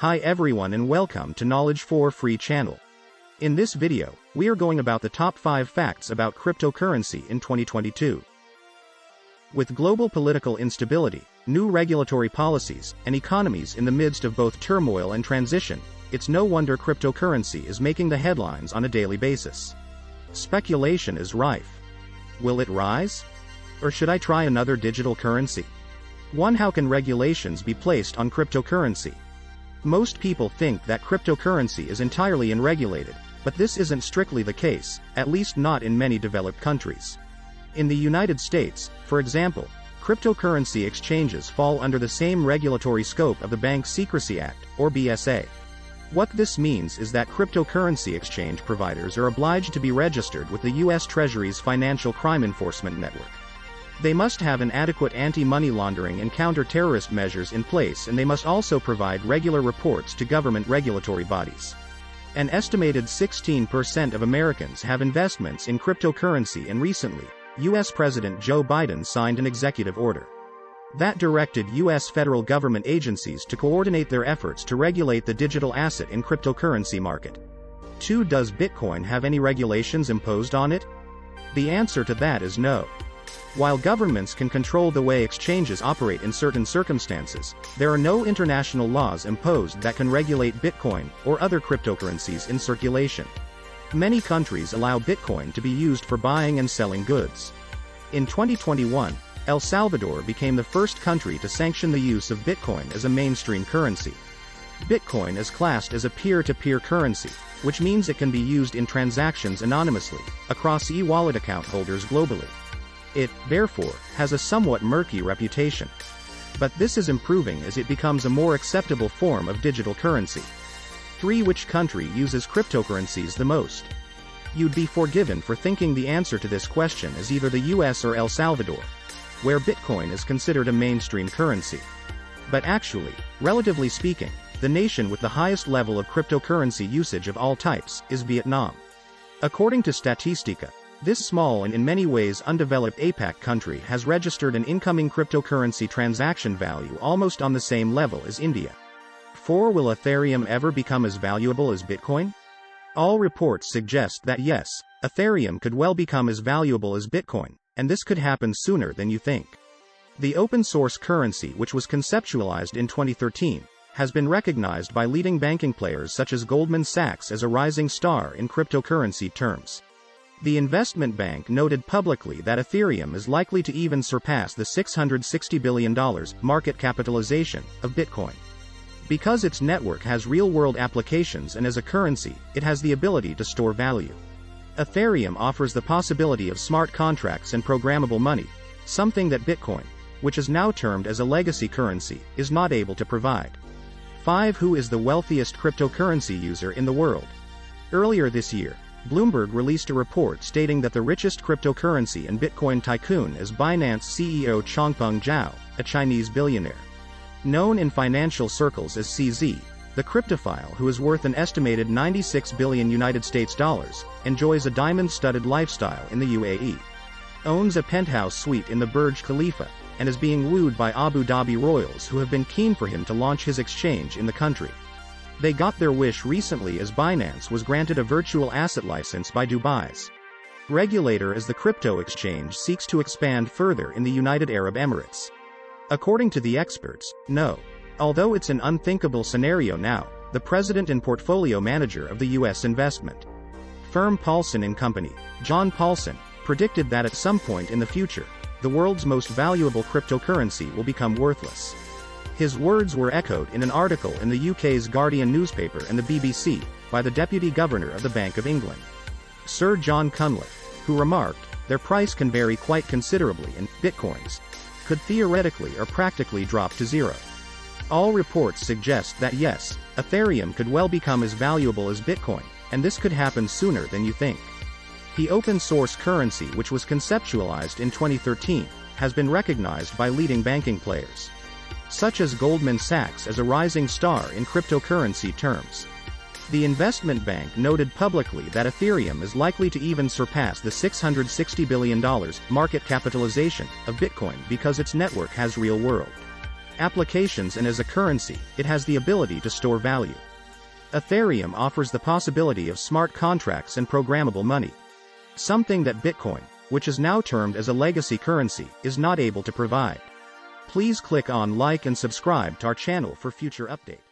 Hi everyone and welcome to Knowledge for Free channel. In this video, we are going about the top 5 facts about cryptocurrency in 2022. With global political instability, new regulatory policies, and economies in the midst of both turmoil and transition, it's no wonder cryptocurrency is making the headlines on a daily basis. Speculation is rife. Will it rise? Or should I try another digital currency? 1. How can regulations be placed on cryptocurrency? Most people think that cryptocurrency is entirely unregulated, but this isn't strictly the case, at least not in many developed countries. In the United States, for example, cryptocurrency exchanges fall under the same regulatory scope of the Bank Secrecy Act, or BSA. What this means is that cryptocurrency exchange providers are obliged to be registered with the U.S. Treasury's Financial Crime Enforcement Network. They must have an adequate anti-money laundering and counter-terrorist measures in place, and they must also provide regular reports to government regulatory bodies. An estimated 16% of Americans have investments in cryptocurrency, and recently, U.S. President Joe Biden signed an executive order that directed U.S. federal government agencies to coordinate their efforts to regulate the digital asset and cryptocurrency market. 2. Does Bitcoin have any regulations imposed on it? The answer to that is no. While governments can control the way exchanges operate in certain circumstances, there are no international laws imposed that can regulate Bitcoin or other cryptocurrencies in circulation. Many countries allow Bitcoin to be used for buying and selling goods. In 2021, El Salvador became the first country to sanction the use of Bitcoin as a mainstream currency. Bitcoin is classed as a peer-to-peer currency, which means it can be used in transactions anonymously, across e-wallet account holders globally. It, therefore, has a somewhat murky reputation. But this is improving as it becomes a more acceptable form of digital currency. 3. Which country uses cryptocurrencies the most? You'd be forgiven for thinking the answer to this question is either the US or El Salvador, where Bitcoin is considered a mainstream currency. But actually, relatively speaking, the nation with the highest level of cryptocurrency usage of all types is Vietnam. According to Statistica, this small and in many ways undeveloped APAC country has registered an incoming cryptocurrency transaction value almost on the same level as India. 4. Will Ethereum ever become as valuable as Bitcoin? All reports suggest that yes, Ethereum could well become as valuable as Bitcoin, and this could happen sooner than you think. The open-source currency, which was conceptualized in 2013, has been recognized by leading banking players such as Goldman Sachs as a rising star in cryptocurrency terms. The investment bank noted publicly that Ethereum is likely to even surpass the $660 billion market capitalization of Bitcoin. Because its network has real-world applications and as a currency, it has the ability to store value. Ethereum offers the possibility of smart contracts and programmable money, something that Bitcoin, which is now termed as a legacy currency, is not able to provide. 5. Who is the wealthiest cryptocurrency user in the world? Earlier this year, Bloomberg released a report stating that the richest cryptocurrency and Bitcoin tycoon is Binance CEO Changpeng Zhao, a Chinese billionaire. Known in financial circles as CZ, the cryptophile, who is worth an estimated $96 billion, enjoys a diamond-studded lifestyle in the UAE, owns a penthouse suite in the Burj Khalifa, and is being wooed by Abu Dhabi royals who have been keen for him to launch his exchange in the country. They got their wish recently as Binance was granted a virtual asset license by Dubai's regulator as the crypto exchange seeks to expand further in the United Arab Emirates. According to the experts, no. Although it's an unthinkable scenario now, the president and portfolio manager of the U.S. investment firm Paulson & Company, John Paulson, predicted that at some point in the future, the world's most valuable cryptocurrency will become worthless. His words were echoed in an article in the UK's Guardian newspaper and the BBC, by the Deputy Governor of the Bank of England, Sir John Cunliffe, who remarked, their price can vary quite considerably and Bitcoins could theoretically or practically drop to zero. All reports suggest that yes, Ethereum could well become as valuable as Bitcoin, and this could happen sooner than you think. The open-source currency, which was conceptualized in 2013, has been recognized by leading banking players, such as Goldman Sachs, as a rising star in cryptocurrency terms. The investment bank noted publicly that Ethereum is likely to even surpass the $660 billion market capitalization of Bitcoin because its network has real-world applications, and as a currency, it has the ability to store value. Ethereum offers the possibility of smart contracts and programmable money. Something that Bitcoin, which is now termed as a legacy currency, is not able to provide. Please click on like and subscribe to our channel for future updates.